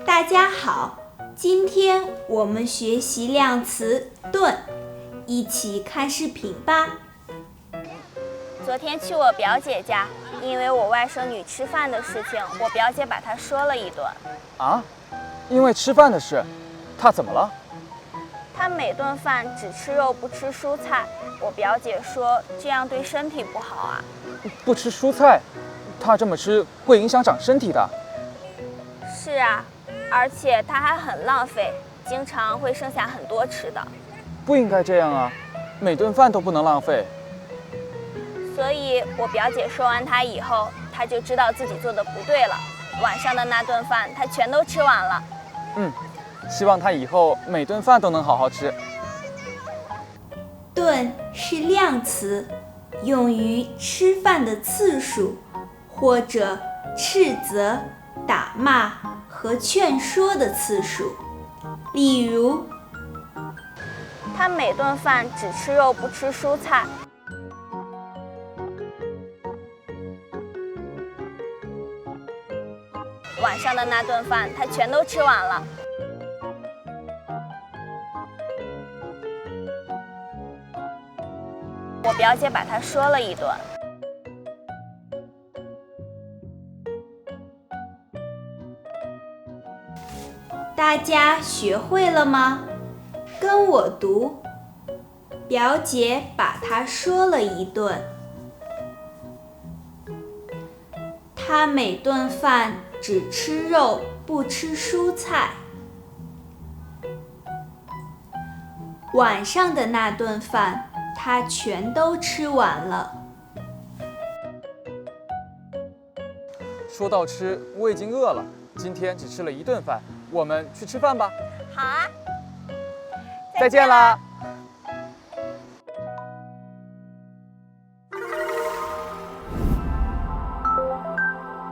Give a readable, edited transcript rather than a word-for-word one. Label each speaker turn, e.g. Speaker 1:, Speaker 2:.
Speaker 1: 大家好，今天我们学习量词顿，一起看视频吧。
Speaker 2: 昨天去我表姐家，因为我外甥女吃饭的事情，我表姐把她说了一顿。
Speaker 3: 啊？因为吃饭的事，她怎么了？
Speaker 2: 她每顿饭只吃肉不吃蔬菜，我表姐说这样对身体不好啊。
Speaker 3: 不吃蔬菜，她这么吃会影响长身体的。
Speaker 2: 是啊，而且她还很浪费，经常会剩下很多吃的。
Speaker 3: 不应该这样啊，每顿饭都不能浪费。
Speaker 2: 所以我表姐说完她以后，她就知道自己做的不对了。晚上的那顿饭她全都吃完了。
Speaker 3: 希望她以后每顿饭都能好好吃。
Speaker 1: 顿是量词，用于吃饭的次数，或者斥责、打骂和劝说的次数。例如，
Speaker 2: 她每顿饭只吃肉不吃蔬菜。晚上的那顿饭她全都吃完了。我表姐把她说了一顿。
Speaker 1: 大家学会了吗？跟我读，表姐把她说了一顿。她每顿饭只吃肉不吃蔬菜。晚上的那顿饭她全都吃完了。
Speaker 3: 说到吃，我已经饿了。今天只吃了一顿饭，我们去吃饭吧。
Speaker 2: 好啊，
Speaker 3: 再见啦。